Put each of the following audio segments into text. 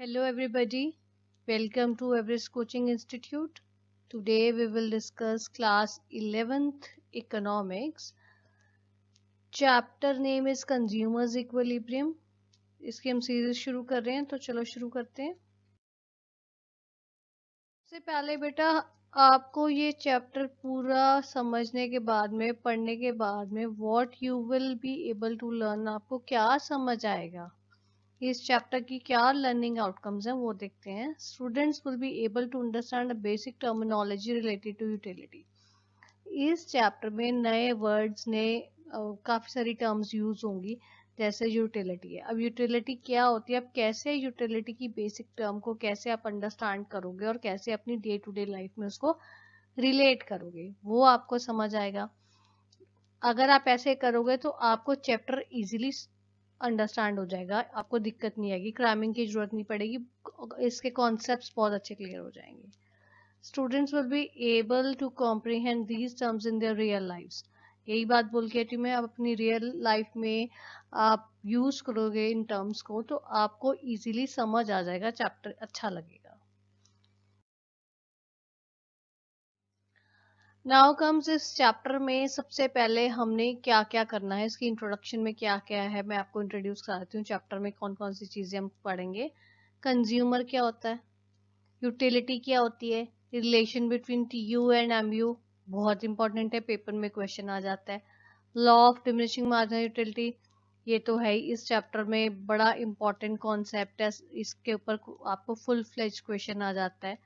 Hello everybody, welcome to Everest Coaching Institute. Today we will discuss class 11th economics. Chapter name is Consumers Equilibrium. इसकी हम series शुरू कर रहे हैं तो चलो शुरू करते हैं। सबसे पहले बेटा आपको ये चैप्टर पूरा समझने के बाद में पढ़ने के बाद में what you will be able to learn आपको क्या समझ आएगा, इस चैप्टर की क्या लर्निंग आउटकम्स हैं वो देखते हैं। Students will be able to understand the basic terminology related to utility. इस चैप्टर में नए वर्ड्स ने काफ़ी सारी टर्म्स यूज होंगी, जैसे यूटिलिटी है। अब यूटिलिटी क्या होती है, अब कैसे यूटिलिटी की बेसिक टर्म को कैसे आप अंडरस्टैंड करोगे और कैसे अपनी डे टू डे लाइफ में उसको रिलेट करोगे वो आपको समझ आएगा। अगर आप ऐसे करोगे तो आपको चैप्टर इजीली अंडरस्टैंड हो जाएगा, आपको दिक्कत नहीं आएगी, क्रैमिंग की जरूरत नहीं पड़ेगी, इसके कॉन्सेप्ट्स बहुत अच्छे क्लियर हो जाएंगे। Students will be able to comprehend these terms in their real lifes. यही बात बोल के मैं आप अपनी रियल लाइफ में आप यूज करोगे इन टर्म्स को तो आपको इजीली समझ आ जाएगा, चैप्टर अच्छा लगेगा। नाउ कम्स इस चैप्टर में सबसे पहले हमने क्या क्या करना है, इसकी इंट्रोडक्शन में क्या क्या है मैं आपको इंट्रोड्यूस कराती हूँ। चैप्टर में कौन कौन सी चीजें हम पढ़ेंगे। कंज्यूमर क्या होता है, यूटिलिटी क्या होती है, relation between TU and MU बहुत इंपॉर्टेंट है, पेपर में क्वेश्चन आ जाता है। Law of diminishing marginal utility ये तो है ही, इस चैप्टर में बड़ा इंपॉर्टेंट कॉन्सेप्ट है, इसके ऊपर आपको फुल फ्लेज क्वेश्चन आ जाता है।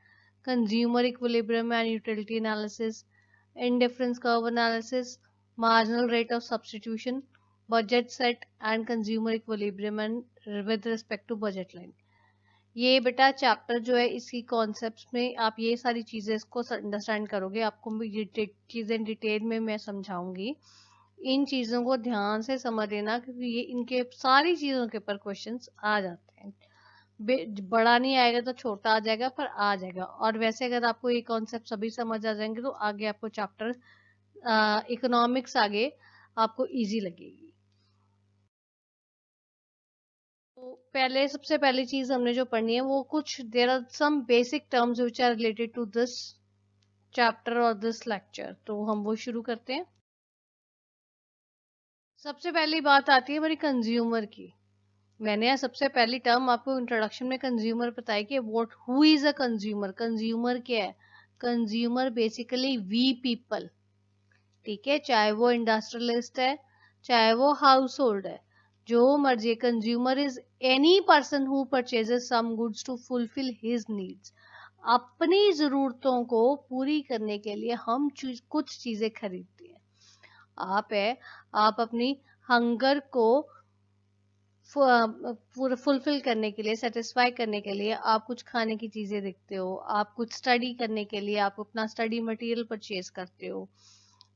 Consumer equilibrium and utility analysis, indifference curve analysis, marginal rate of substitution, budget set and consumer equilibrium and with respect to budget line। ये बेटा चैप्टर जो है इसकी कॉन्सेप्ट्स में आप ये सारी चीजें इसको अंडरस्टैंड करोगे, आपको चीजें डिटेल में मैं समझाऊंगी। इन चीजों को ध्यान से समझ लेना क्योंकि ये इनके सारी चीजों के ऊपर क्वेश्चंस आ जाते हैं। बड़ा नहीं आएगा तो छोटा आ जाएगा पर आ जाएगा। और वैसे अगर आपको ये कॉन्सेप्ट सभी समझ आ जाएंगे तो आगे आपको चैप्टर इकोनॉमिक्स आगे आपको इजी लगेगी। तो पहले सबसे पहली चीज हमने जो पढ़नी है वो कुछ there are some basic terms which are related to this chapter और दिस लेक्चर, तो हम वो शुरू करते हैं। सबसे पहली बात आती है हमारी कंज्यूमर की। मैंने यहाँ सबसे पहली टर्म आपको इंट्रोडक्शन में कंज्यूमर बताई कि what who is a consumer. Consumer क्या है, कंज्यूमर बेसिकली वी पीपल, ठीक है, चाहे वो इंडस्ट्रियलिस्ट है चाहे वो हाउस होल्ड है, जो मर्जी। Consumer is any person who purchases some goods to fulfil his needs. अपनी जरूरतों को पूरी करने के लिए हम कुछ चीजें खरीदते हैं। आप है, आप अपनी हंगर को फुलफिल करने के लिए, सेटिस्फाई करने के लिए आप कुछ खाने की चीजें देखते हो, आप कुछ स्टडी करने के लिए आप अपना स्टडी मटेरियल परचेज करते हो,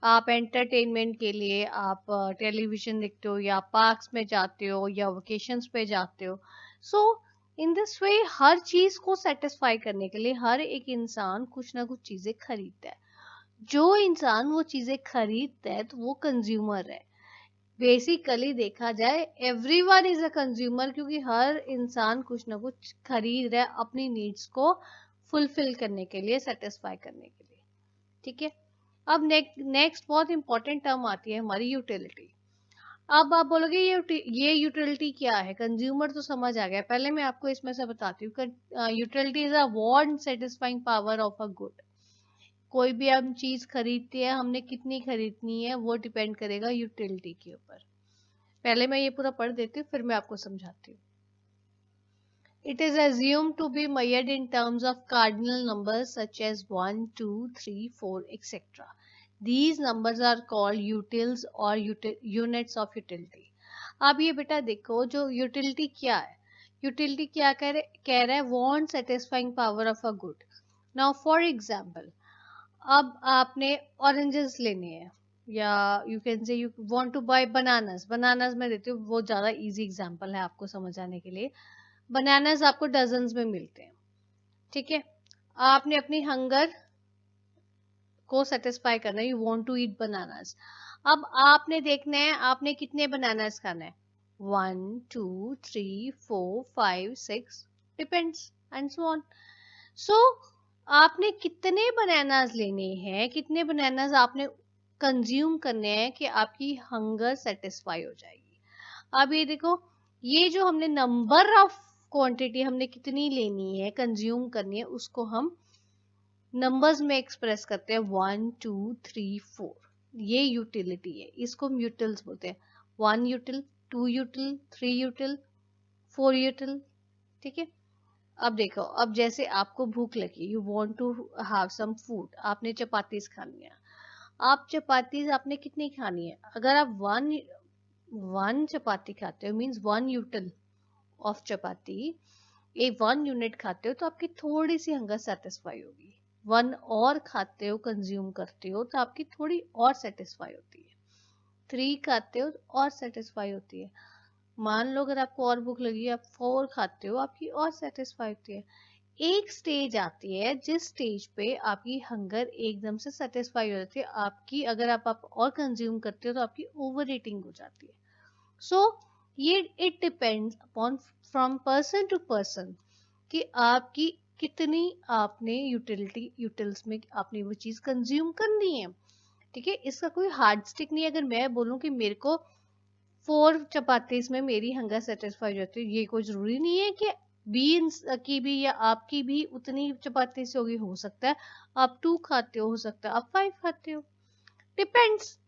आप एंटरटेनमेंट के लिए आप टेलीविजन देखते हो या पार्क्स में जाते हो या वेकेशंस पे जाते हो। सो इन दिस वे हर चीज को सेटिस्फाई करने के लिए हर एक इंसान कुछ ना कुछ चीजें खरीदता है। जो इंसान वो चीजें खरीदता है तो वो कंज्यूमर है। बेसिकली देखा जाए एवरीवन इज अ कंज्यूमर, क्योंकि हर इंसान कुछ ना कुछ खरीद रहा है अपनी नीड्स को फुलफिल करने के लिए, सेटिस्फाई करने के लिए, ठीक है। अब नेक्स्ट बहुत इंपॉर्टेंट टर्म आती है हमारी यूटिलिटी। अब आप बोलोगे ये यूटिलिटी क्या है, कंज्यूमर तो समझ आ गया, पहले मैं आपको इसमें से बताती हूँ। Utility is a want satisfying power of a good. कोई भी हम चीज खरीदते हैं, हमने कितनी खरीदनी है वो डिपेंड करेगा यूटिलिटी के ऊपर। पहले मैं ये पूरा पढ़ देती हूँ फिर मैं आपको समझाती हूँ। It is assumed to be measured in terms of cardinal numbers such as 1, 2, 3, 4, etc. These numbers are called utils or units of utility. अब ये बेटा देखो जो यूटिलिटी क्या है, यूटिलिटी क्या कह रहा है, want satisfying power of a good. Now for example, अब आपने ऑरेंजेस लेने हैं या you can say you want to buy bananas. Bananas में देती हूँ, वो ज़्यादा इजी एग्जांपल है आपको समझ आने के लिए। बनानास आपको डजन्स में मिलते हैं, ठीक है। आपने अपनी हंगर को सेटिस्फाई करना है, you want to eat bananas. अब आपने देखना है आपने कितने बनानास खाना है, 1 2 3 4 5 6, डिपेंड्स एंड सो ऑन। सो आपने कितने बनानास लेने हैं, कितने बनानास आपने कंज्यूम करने हैं कि आपकी हंगर सेटिस्फाई हो जाएगी। अब ये देखो, ये जो हमने नंबर ऑफ क्वांटिटी हमने कितनी लेनी है, कंज्यूम करनी है, उसको हम नंबर्स में एक्सप्रेस करते हैं 1 2 3 4। ये यूटिलिटी है, इसको हम यूटिल्स बोलते हैं। 1 यूटिल, 2 यूटिल, 3 यूटिल, 4 यूटिल। ठीक है। अब देखो, अब जैसे आपको भूख लगी, you want to have some food, आपने चपातीस खानी है। आप चपातीस आपने कितनी खानी है? अगर आप वन वन चपाती खाते हो, मीन्स 1 यूटिल ऑफ चपाती, एक 1 यूनिट खाते हो, तो आपकी थोड़ी सी हंगर सेटिस्फाई होगी। 1 और खाते हो, कंज्यूम करते हो, तो आपकी थोड़ी और सेटिस्फाई होती है। 3 खाते हो और सेटिस्फाई होती है। मान लो अगर आपको और भूख लगी, आप 4 खाते हो, आपकी और सेटिस्फाई होती है। एक स्टेज आती है जिस स्टेज पे आपकी हंगर एकदम से सेटिस्फाई हो जाती है, आपकी अगर आप और कंज्यूम करते हो तो आपकी ओवर ईटिंग हो जाती है। सो ये it depends upon from person to person कि आपकी कितनी आपने यूटिल्स में आपने वो चीज कंज्यूम करनी है। ठीक है, इसका कोई हार्ड स्टिक नहीं है। अगर मैं बोलूं कि मेरे को 4 चपातीस में मेरी हंगर सेटिस्फाई हो जाती है, ये कोई जरूरी नहीं है कि बीन्स की भी या आपकी भी उतनी चपाती से होगी। हो सकता है आप 2 खाते हो सकता है आप 5 खाते हो, डिपेंड्स।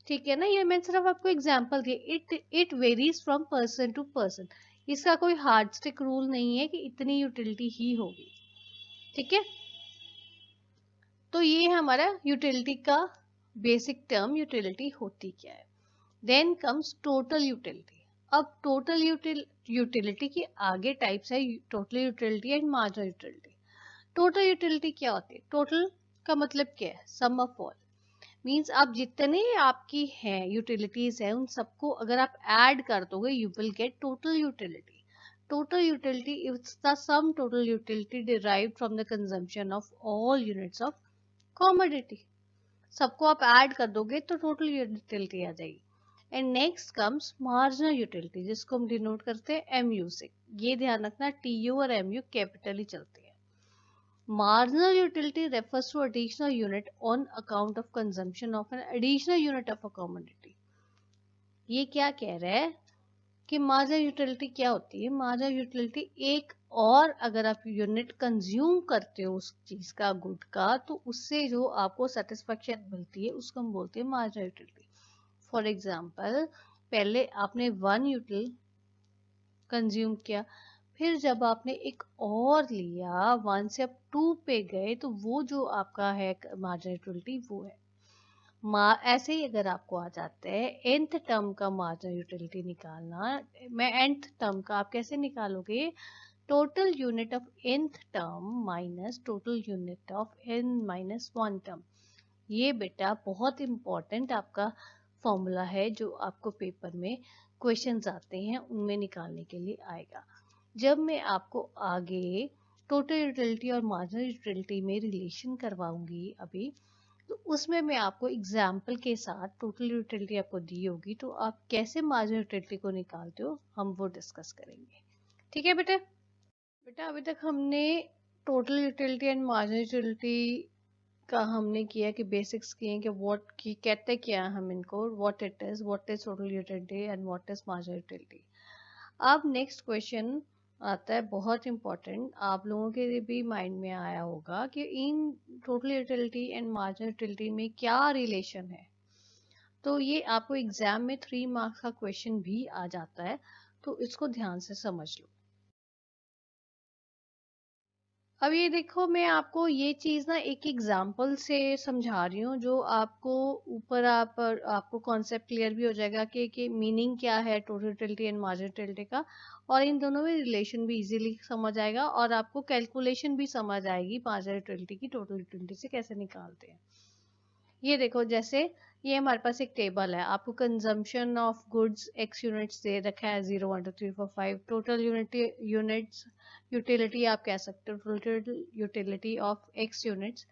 ठीक है ना, ये मैं सिर्फ आपको एग्जांपल दिए। It varies from person to person. इसका कोई हार्ड स्टिक रूल नहीं है कि इतनी यूटिलिटी ही होगी। ठीक है, तो ये हमारा यूटिलिटी का बेसिक टर्म, यूटिलिटी होती क्या है। Then comes total utility. अब टोटल यूटिलिटी की आगे टाइप्स है total utility and marginal utility. Total utility क्या होती है? टोटल का मतलब क्या है? सम ऑफ ऑल। मीन्स आप जितने आपकी हैं यूटिलिटीज हैं, उन सबको अगर आप ऐड कर दोगे, you will get total utility. Total utility is the sum total utility derived from the consumption of all units of commodity. सबको आप ऐड कर दोगे तो टोटल यूटिलिटी आ जाएगी। And next comes marginal utility, जिसको हम डिनोट करते हैं एमयू से। ये ध्यान रखना, टीयू और एमयू कैपिटली चलते हैं। Marginal utility refers to additional unit on account of consumption of an additional unit of a commodity. ये क्या कह रहा है कि मार्जिनल यूटिलिटी क्या होती है? मार्जिनल यूटिलिटी एक और अगर आप यूनिट कंज्यूम करते हो उस चीज का, गुड का, तो उससे जो आपको सेटिस्फेक्शन मिलती है उसको हम बोलते हैं मार्जिनल यूटिलिटी। फॉर एग्जाम्पल, पहले आपने 1 यूटिल कंज्यूम किया, फिर जब आपने एक और लिया, 1 से आप 2 पे गए, तो वो जो आपका है मार्जिनल यूटिलिटी वो है। ऐसे ही अगर आपको आ जाता है nth टर्म का मार्जिनल यूटिलिटी निकालना, मैं nth टर्म का आप कैसे निकालोगे? Total unit of nth term minus total unit of n minus 1 term. ये बेटा बहुत इंपॉर्टेंट आपका फॉर्मूला है, जो आपको पेपर में क्वेश्चंस आते हैं उनमें निकालने के लिए आएगा। जब मैं आपको आगे टोटल यूटिलिटी और मार्जिनल यूटिलिटी में रिलेशन करवाऊंगी अभी, तो उसमें मैं आपको एग्जाम्पल के साथ टोटल यूटिलिटी आपको दी होगी, तो आप कैसे मार्जिनल यूटिलिटी को निकालते हो हम वो डिस्कस करेंगे। ठीक है बेटा? बेटा अभी तक हमने total utility and marginal utility का हमने किया कि बेसिक्स किए कि व्हाट की कहते क्या हैं हम इनको, what is total utility and what is marginal utility. अब नेक्स्ट क्वेश्चन आता है बहुत इंपॉर्टेंट, आप लोगों के भी माइंड में आया होगा कि in total utility and marginal utility में क्या रिलेशन है। तो ये आपको एग्जाम में 3 मार्क्स का क्वेश्चन भी आ जाता है, तो इसको ध्यान से समझ लो। अब ये देखो, मैं आपको ये चीज ना एक एग्जाम्पल से समझा रही हूँ, जो आपको ऊपर आपको कॉन्सेप्ट क्लियर भी हो जाएगा कि मीनिंग क्या है total utility and marginal utility का, और इन दोनों में रिलेशन भी इजीली समझ आएगा, और आपको कैलकुलेशन भी समझ आएगी मार्जिनल यूटिलिटी की टोटल यूटिलिटी से कैसे निकालते हैं। ये देखो, जैसे ये हमारे पास एक टेबल है, आपको consumption of goods x units दे रखा है, 0 1 2 3 4 5। टोटल यूनिट्स यूटिलिटी आप कह सकते हो, total utility of x units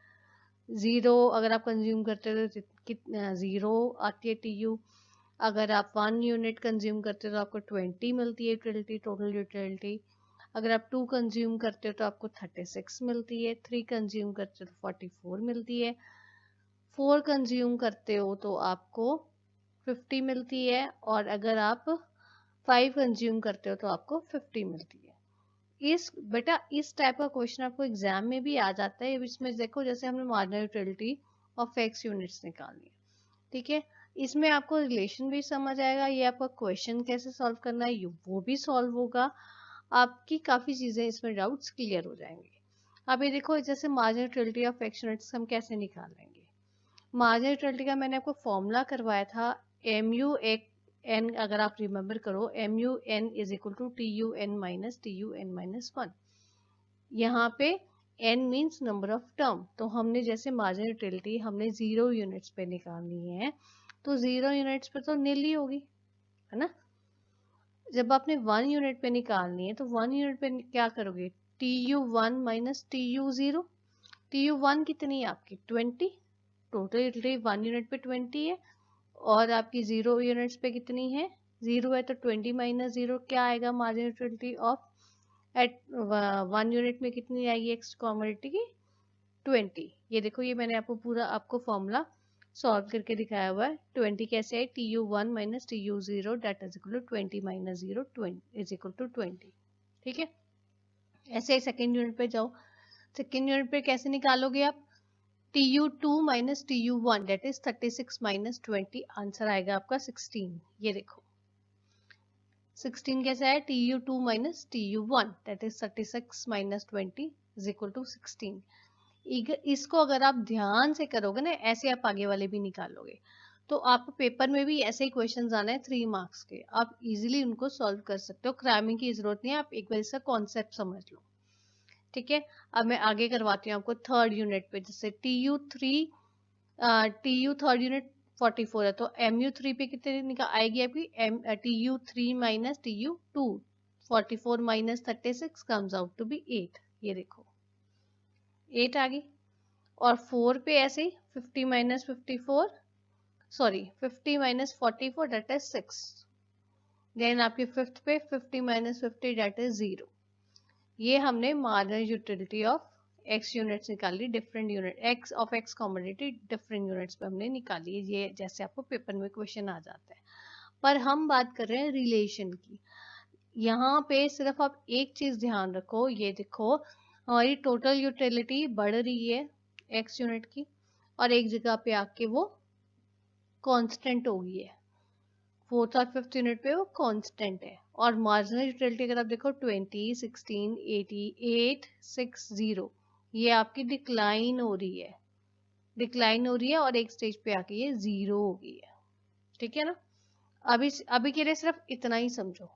0 अगर आप कंज्यूम करते हो तो कितना 0 आती है TU। अगर आप 1 यूनिट कंज्यूम करते हो तो आपको 20 मिलती है यूटिलिटी, टोटल यूटिलिटी। अगर आप 2 कंज्यूम करते हो तो आपको 36 मिलती है, 3 कंज्यूम करते हो तो 44 मिलती है, 4 कंज्यूम करते हो तो आपको 50 मिलती है, और अगर आप 5 कंज्यूम करते हो तो आपको 50 मिलती है। बेटा इस टाइप का क्वेश्चन आपको एग्जाम में भी आ जाता है। इसमें देखो जैसे हमने marginal utility of X units निकालनी है, ठीक है, इसमें आपको रिलेशन भी समझ आएगा, ये आपका क्वेश्चन कैसे सॉल्व करना है वो भी सॉल्व होगा, आपकी काफ़ी चीज़ें इसमें डाउट्स क्लियर हो जाएंगे। अब ये देखो जैसे marginal utility of X units हम कैसे निकाल लेंगे। मार्जिनल यूटिलिटी का मैंने आपको फॉर्मूला करवाया था, mu एन, अगर आप रिमेंबर करो, mu n is equal to T U N minus 1। यहाँ पे n means number of term, तो हमने जैसे मार्जिनल यूटिलिटी हमने 0 यूनिट्स पे निकालनी है, तो 0 यूनिट्स पे तो नील ही होगी, है ना। जब आपने 1 यूनिट पे निकालनी है तो 1 यूनिट पे क्या करोगे, T U one minus T you zero. T U one कितनी है आपकी 20, टोटल यूटिलिटी 1 यूनिट पे 20 है, और आपकी 0 यूनिट्स पे कितनी है, 0 है, तो 20 माइनस 0 क्या आएगा, marginal utility of at 1 unit में कितनी आएगी एक्स कमोडिटी की 20। ये देखो ये मैंने आपको पूरा आपको फॉर्मूला सॉल्व करके दिखाया हुआ है। 20 कैसे है, T U one minus T U zero that is equal to 20 minus zero is equal to 20, ठीक है। ऐसे ही सेकेंड यूनिट पे जाओ, सेकेंड यूनिट पे कैसे निकालोगे आप, T U two minus T U one that is 36 minus 20, answer आएगा आपका 16। ये देखो 16 कैसे है, T U two minus T U one that is 36 minus 20 is equal to 16। इसको अगर आप ध्यान से करोगे ना, ऐसे आप आगे वाले भी निकालोगे, तो आपको पेपर में भी ऐसे ही क्वेश्चंस आने हैं 3 मार्क्स के, आप इजीली उनको सॉल्व कर सकते हो, क्रैमिंग की जरूरत नहीं है, आप एक बार इसका कॉन्सेप्ट समझ लो, ठीक है। अब मैं आगे करवाती हूँ आपको थर्ड यूनिट पे, जैसे टी यू थर्ड यूनिट 44 है, तो एम यू थ्री पे कितनी आएगी आपकी, T U three minus T U two, 44 minus 36 comes out to be 8। ये देखो 8 आ गई, और 4 पे ऐसे ही 50 minus 54, sorry 50 minus 44 that is 6। Then आपकी फिफ्थ पे 50 माइनस 50 डेट इज 0। ये हमने marginal utility of X units निकाली, different unit X of X commodity different units पे हमने निकाली, ये जैसे आपको पेपर में क्वेश्चन आ जाता है। पर हम बात कर रहे हैं रिलेशन की, यहाँ पे सिर्फ आप एक चीज ध्यान रखो, ये देखो हमारी टोटल यूटिलिटी बढ़ रही है एक्स यूनिट की, और एक जगह पे आके वो कांस्टेंट हो गई है, फोर्थ और फिफ्थ यूनिट पे वो कांस्टेंट है। और मार्जिनल यूटिलिटी अगर आप देखो 20, 16, 80, 8, 6, 0, ये आपकी डिक्लाइन हो रही है, डिक्लाइन हो रही है, और एक स्टेज पे आके ये 0 हो गई है, ठीक है ना। अभी के लिए सिर्फ इतना ही समझो,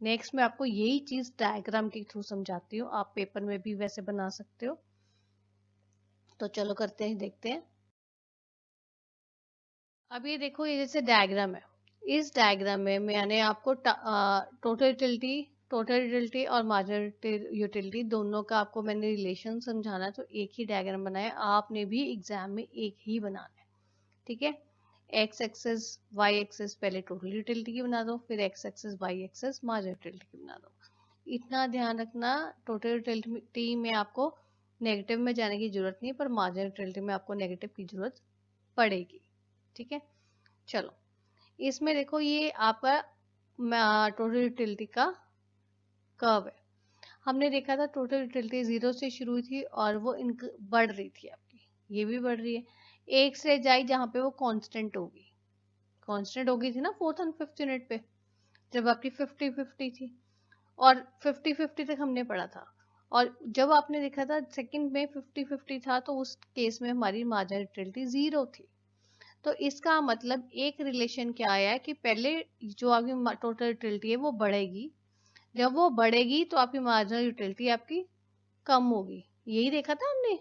नेक्स्ट में आपको यही चीज डायग्राम के थ्रू समझाती हूँ, आप पेपर में भी वैसे बना सकते हो। तो चलो करते हैं, देखते हैं। अब ये देखो ये जैसे डायग्राम है, इस डायग्राम में मैंने आपको टोटल यूटिलिटी और मार्जिनल यूटिलिटी दोनों का आपको मैंने रिलेशन समझाना, तो एक ही डायग्राम बनाया, आपने भी एग्जाम में एक ही बनाना है, ठीक है। एक्स एक्सेस वाई एक्सेस पहले टोटल यूटिलिटी की बना दो, फिर X axis Y axis marginal utility की बना दो। इतना ध्यान रखना, टोटल यूटिलिटी में आपको नेगेटिव में जाने की जरूरत नहीं है, पर मार्जिनल यूटिलिटी में आपको नेगेटिव की जरूरत पड़ेगी, ठीक है। चलो इसमें देखो ये आपका टोटल यूटिलिटी का कर्व है, हमने देखा था टोटल यूटिलिटी 0 से शुरू हुई थी और वो बढ़ रही थी आपकी, ये भी बढ़ रही है, एक से जाई जहाँ पे वो कांस्टेंट होगी, कांस्टेंट हो गई थी ना फोर्थ एंड फिफ्थ यूनिट पे, जब आपकी 50-50 थी, और 50-50 तक हमने पढ़ा था, और जब आपने देखा था सेकंड में 50-50 था, तो उस केस में हमारी मार्जिनल यूटिलिटी 0 थी। तो इसका मतलब एक रिलेशन क्या आया है कि पहले जो आपकी टोटल यूटिलिटी है वो बढ़ेगी, जब वो बढ़ेगी तो आपकी मार्जिनल यूटिलिटी आपकी कम होगी, यही देखा था हमने,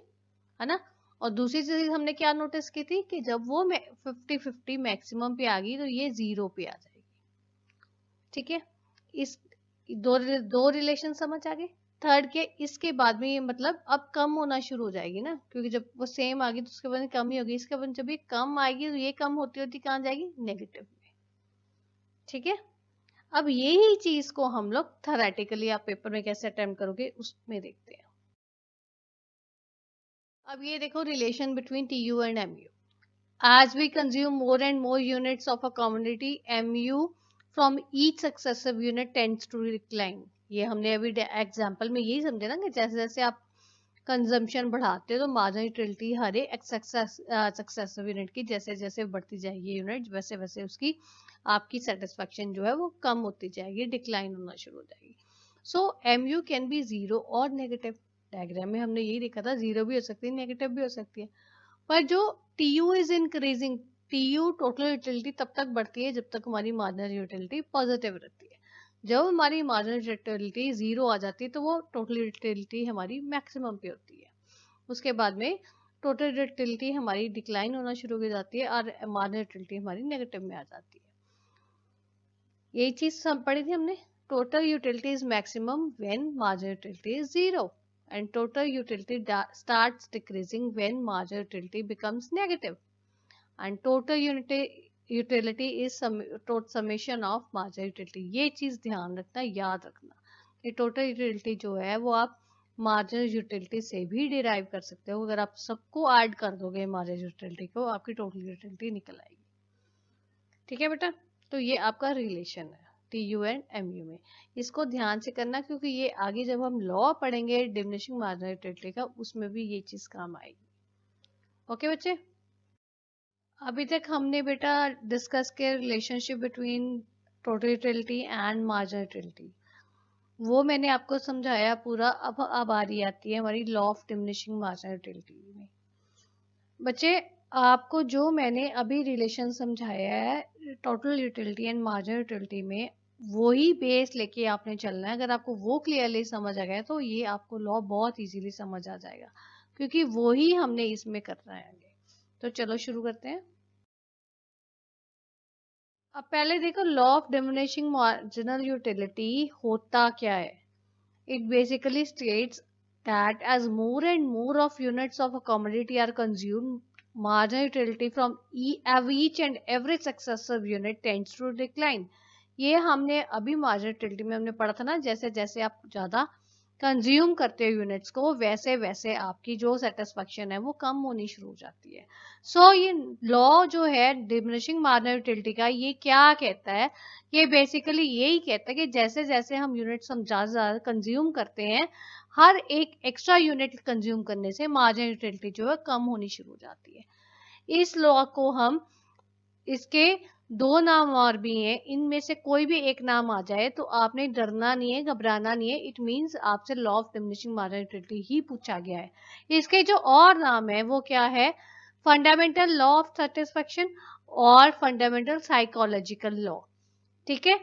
है ना। और दूसरी चीज हमने क्या नोटिस की थी कि जब वो 50-50 मैक्सिमम पे आ गई तो ये 0 पे आ जाएगी, ठीक है। इस दो रिलेशन समझ आ गए। थर्ड के इसके बाद में ये मतलब अब कम होना शुरू हो जाएगी ना, क्योंकि जब वो सेम आ गई तो उसके बाद कम ही होगी, इसके बाद जब ये कम आएगी तो ये कम होती होती कहाँ जाएगी, नेगेटिव में, ठीक है। अब यही चीज को हम लोग थेरेटिकली आप पेपर में कैसे अटेम्प्ट करोगे उसमें देखते हैं। अब ये देखो relation between T U and M U. As we consume more and more units of a commodity, MU from each successive unit tends to decline. ये हमने अभी एग्जाम्पल में यही समझे ना कि जैसे जैसे आप कंजम्पशन बढ़ाते हो तो मार्जिनल यूटिलिटी हर एक सक्सेसिव यूनिट की जैसे जैसे बढ़ती जाएगी यूनिट वैसे वैसे उसकी आपकी सेटिस्फेक्शन जो है वो कम होती जाएगी, डिक्लाइन होना शुरू हो जाएगी। सो MU कैन बी जीरो और नेगेटिव। डायग्राम में हमने यही देखा था, जीरो भी हो सकती है नेगेटिव भी हो सकती है। पर जो TU is increasing, TU total utility तब तक बढ़ती है जब तक हमारी मार्जिनल यूटिलिटी पॉजिटिव रहती है। जब हमारी मार्जिनल यूटिलिटी जीरो आ जाती है तो वो टोटल यूटिलिटी हमारी मैक्सिमम पे होती है। उसके बाद में टोटल यूटिलिटी हमारी डिक्लाइन होना शुरू हो जाती है और मार्जिनल यूटिलिटी हमारी नेगेटिव में आ जाती है। यही चीज सब पढ़ी थी हमने। Total utility is maximum when marginal utility is zero and total utility starts decreasing when marginal utility becomes negative, and total utility is summation of marginal utility। ये चीज ध्यान रखना, याद रखना कि टोटल यूटिलिटी जो है वो आप मार्जिनल यूटिलिटी से भी डिराइव कर सकते हो। अगर आप सबको ऐड कर दोगे मार्जिनल यूटिलिटी को, आपकी टोटल यूटिलिटी निकल आएगी। ठीक है बेटा, तो ये आपका रिलेशन है TU एंड MU में। इसको ध्यान से करना क्योंकि ये आगे जब हम लॉ पढ़ेंगे डिमिनिशिंग मार्जिनल यूटिलिटी का उसमें भी ये चीज काम आएगी। ओके बच्चे, अभी तक हमने बेटा डिस्कस किया relationship between total utility and marginal utility, वो मैंने आपको समझाया पूरा। अब आ रही आती है हमारी law of diminishing marginal utility में। बच्चे आपको जो मैंने अभी रिलेशन समझाया है total utility and marginal utility में, वही बेस लेके आपने चलना है। अगर आपको वो क्लियरली समझ आ गया तो ये आपको लॉ बहुत इजीली समझ आ जाएगा, क्योंकि वही हमने इसमें करना है आगे। तो चलो शुरू करते हैं। अब पहले देखो law of diminishing marginal utility होता क्या है। It basically states that as more and more of units of a commodity are consumed, marginal utility from each and every successive unit tends to decline। ये हमने अभी marginal utility में हमने पढ़ा था ना, जैसे जैसे आप ज़्यादा कंज्यूम करते हो यूनिट्स को वैसे वैसे आपकी जो सेटिस्फेक्शन है वो कम होनी शुरू हो जाती है। सो ये लॉ जो है डिमिनिशिंग मार्जिनल यूटिलिटी का ये क्या कहता है, ये बेसिकली यही कहता है कि जैसे जैसे हम यूनिट्स हम ज़्यादा कंज्यूम करते हैं, हर एक एक्स्ट्रा यूनिट कंज्यूम करने से मार्जिनल यूटिलिटी जो है कम होनी शुरू हो जाती है। इस लॉ को हम, इसके दो नाम और भी हैं, इनमें से कोई भी एक नाम आ जाए तो आपने डरना नहीं है, घबराना नहीं है। इट मींस आपसे law of diminishing marginal utility ही पूछा गया है। इसके जो और नाम है वो क्या है, फंडामेंटल लॉ ऑफ सेटिस्फेक्शन और फंडामेंटल साइकोलॉजिकल लॉ। ठीक है,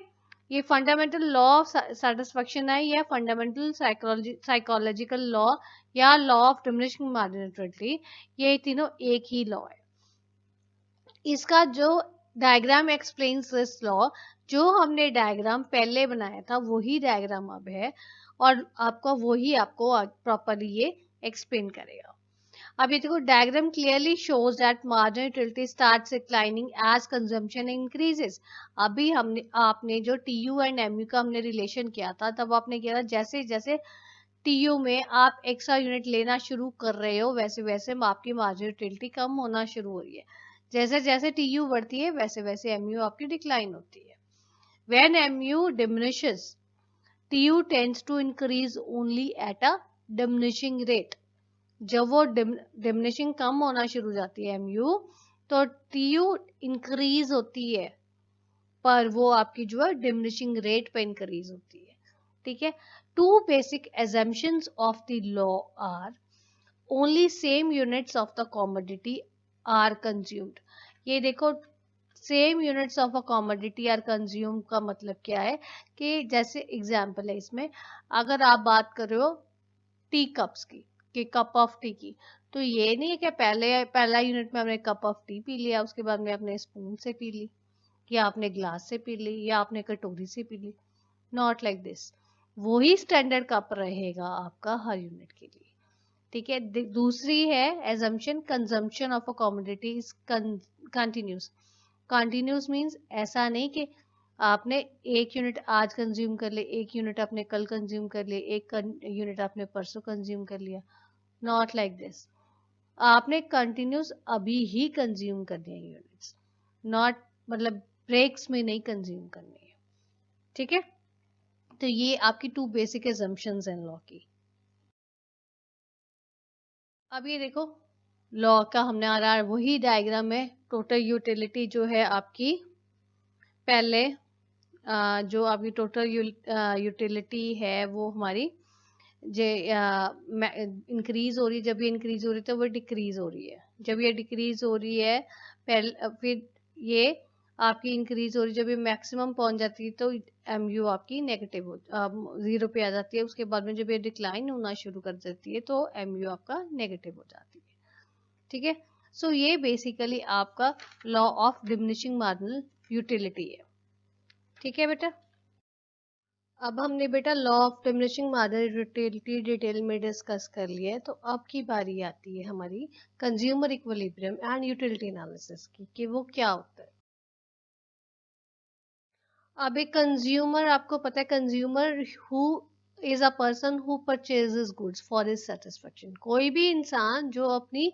ये फंडामेंटल लॉ ऑफ सेटिस्फेक्शन है या फंडामेंटल साइकोलॉजिकल लॉ या law of diminishing marginal utility, ये तीनों एक ही लॉ है। इसका जो डायग्राम एक्सप्लेन्स दिस लॉ, जो हमने डायग्राम पहले बनाया था वही डायग्राम अब है और आपको प्रॉपरली ये एक्सप्लेन करेगा। अब ये देखो diagram clearly shows that marginal utility starts declining as consumption increases. अभी आपने जो TU एंड MU का हमने रिलेशन किया था, तब आपने किया था जैसे जैसे TU में आप एक्स्ट्रा यूनिट लेना शुरू कर रहे हो वैसे वैसे आपकी मार्जिनल यूटिलिटी कम होना शुरू हो रही है। जैसे जैसे TU बढ़ती है वैसे वैसे MU आपकी डिक्लाइन होती है। When MU diminishes, TU tends to increase only at a diminishing rate। जब वो डिमिनिशिंग कम होना शुरू हो जाती है MU, तो TU इंक्रीज होती है, पर वो आपकी जो है डिमिनिशिंग रेट पे इंक्रीज होती है। ठीक है, two basic assumptions of the law are only same units of the commodity are consumed। ये देखो same units of a commodity are consume का मतलब क्या है कि जैसे एग्जांपल है इसमें, अगर आप बात कर रहे हो टी कप्स की, कि कप ऑफ टी की, तो ये नहीं है कि पहला यूनिट में हमने कप ऑफ टी पी लिया, उसके बाद में आपने स्पून से पी ली या आपने ग्लास से पी ली या आपने कटोरी से पी ली। नॉट लाइक दिस, वही स्टैंडर्ड कप रहेगा आपका हर यूनिट के लिए। ठीक है, दूसरी है assumption, consumption of a commodity is continuous. Continuous means ऐसा नहीं कि आपने 1 यूनिट आज कंज्यूम कर लिया, 1 यूनिट आपने कल कंज्यूम कर लिया, 1 यूनिट आपने परसों कंज्यूम कर लिया। Not like this. आपने कंटिन्यूस अभी ही कंज्यूम करनी है यूनिट्स, नॉट मतलब ब्रेक्स में नहीं कंज्यूम करनी है। ठीक है, तो ये आपकी 2 बेसिक एजम्पशंस हैं लॉ की। अब ये देखो, लॉ का हमने आ रहा है वही डायग्राम है। टोटल यूटिलिटी जो है आपकी, पहले जो आपकी टोटल यूटिलिटी है वो हमारी जे इंक्रीज हो रही है। जब ये इंक्रीज हो रही है तो वो डिक्रीज हो रही है। जब ये डिक्रीज हो रही है पहले, फिर ये आपकी इंक्रीज हो रही है। जब ये मैक्सिमम पहुंच जाती है तो एम यू आपकी नेगेटिव हो, जीरो पे आ जाती है। उसके बाद में जब ये डिक्लाइन होना शुरू कर देती है तो एम यू आपका नेगेटिव हो जाती है। ठीक है, सो ये बेसिकली आपका law of diminishing marginal utility है। ठीक है बेटा, अब हमने बेटा law of diminishing marginal utility detail में डिस्कस कर लिया है। तो अब की बारी आती है हमारी consumer equilibrium and utility analysis की, कि वो क्या होता है। अब एक कंज्यूमर, आपको पता है consumer who is a person who purchases goods for his satisfaction. कोई भी इंसान जो अपनी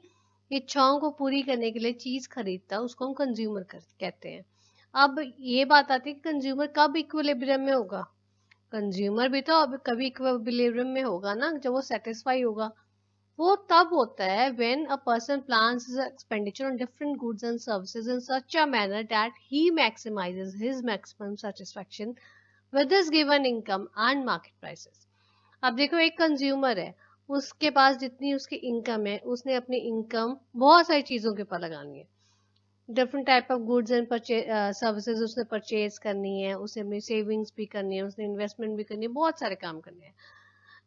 इच्छाओं को पूरी करने के लिए चीज खरीदता है उसको हम कंज्यूमर कहते हैं। अब ये बात आती है कि कंज्यूमर कब इक्विलिब्रियम में होगा। कंज्यूमर भी तो अब कभी इक्विलिब्रियम में होगा ना, जब वो सेटिस्फाई होगा। वो तब होता है when a person plans his expenditure on different goods and services in such a manner that he maximizes his maximum satisfaction with his given income and market prices। अब देखो, एक कंज्यूमर है, उसके पास जितनी उसकी इनकम है, उसने अपनी इनकम बहुत सारी चीजों के ऊपर लगानी है। Different type of goods and services उसने परचेज करनी है, उसे अपनी सेविंग्स भी करनी है, उसने इन्वेस्टमेंट भी करनी है, बहुत सारे काम करने हैं।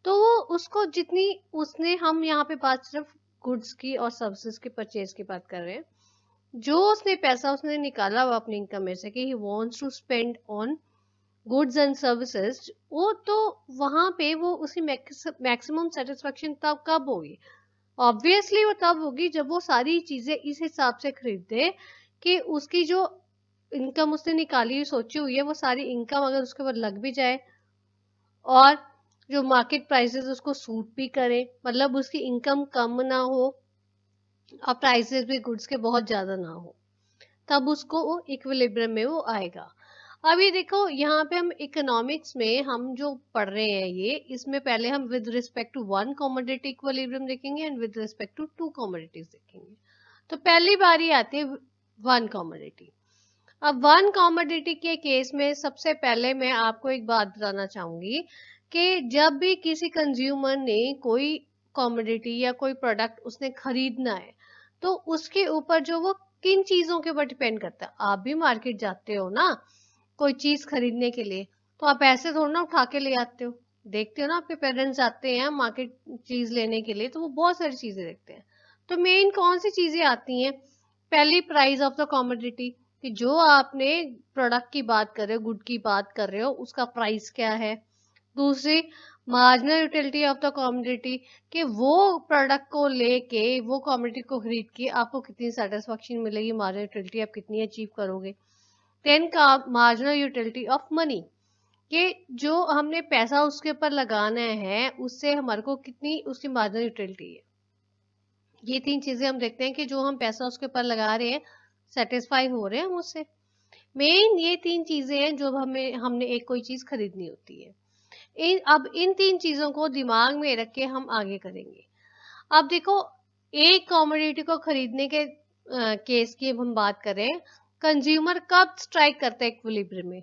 तो वो उसको जितनी उसने, हम यहाँ पे बात सिर्फ गुड्स की और सर्विसेज की परचेज की बात कर रहे हैं। जो उसने पैसा उसने निकाला हुआ अपनी इनकम में से कि ही wants to spend on goods and services, वो तो वहां पे वो उसी मैक्सिमम सेटिस्फेक्शन तब कब होगी। ऑब्वियसली वो तब होगी जब वो सारी चीजें इस हिसाब से खरीदे कि उसकी जो इनकम उसने निकाली हुई सोची हुई है वो सारी इनकम अगर उसके ऊपर लग भी जाए और जो मार्केट प्राइसेस उसको सूट भी करे, मतलब उसकी इनकम कम ना हो और प्राइसेस भी गुड्स के बहुत ज्यादा ना हो, तब उसको वो इक्विलिब्रियम में वो आएगा। अब ये देखो, यहाँ पे हम इकोनॉमिक्स में हम जो पढ़ रहे हैं ये, इसमें पहले हम with respect to one commodity equilibrium देखेंगे and with respect to two commodities देखेंगे। तो पहली बारी आती है वन कमोडिटी। अब वन कमोडिटी के केस में सबसे पहले मैं आपको एक बात बताना चाहूंगी कि जब भी किसी कंज्यूमर ने कोई कमोडिटी या कोई प्रोडक्ट उसने खरीदना है तो उसके ऊपर जो वो किन चीजों के ऊपर डिपेंड करता है। आप भी मार्केट जाते हो ना कोई चीज खरीदने के लिए, तो आप ऐसे थोड़ा ना उठा के ले आते हो। देखते हो ना, आपके पेरेंट्स जाते हैं मार्केट चीज लेने के लिए तो वो बहुत सारी चीजें देखते हैं। तो मेन कौन सी चीजें आती हैं? पहली, प्राइस ऑफ द कमोडिटी, कि जो आपने प्रोडक्ट की बात कर रहे हो, गुड की बात कर रहे हो, उसका प्राइस क्या है। दूसरी, marginal utility of the commodity, कि वो प्रोडक्ट को लेके, वो कमोडिटी को खरीद के आपको कितनी सेटिस्फेक्शन मिलेगी, मार्जिनल यूटिलिटी आप कितनी अचीव करोगे। देन का मार्जिनल यूटिलिटी ऑफ मनी, कि जो हमने पैसा उसके ऊपर लगाना है उससे हमारे को कितनी उसकी मार्जिनल यूटिलिटी है। ये तीन चीजें हम देखते हैं कि जो हम पैसा उसके ऊपर लगा रहे हैं सेटिस्फाई हो रहे हैं हम उससे। मेन ये तीन चीजें हैं जो हमें हमने एक कोई चीज खरीदनी होती है। अब इन तीन चीजों को दिमाग में रख के हम आगे करेंगे। अब देखो, एक कमोडिटी को खरीदने के केस की हम बात करें, कंज्यूमर कब स्ट्राइक करता है इक्विलिब्रियम में?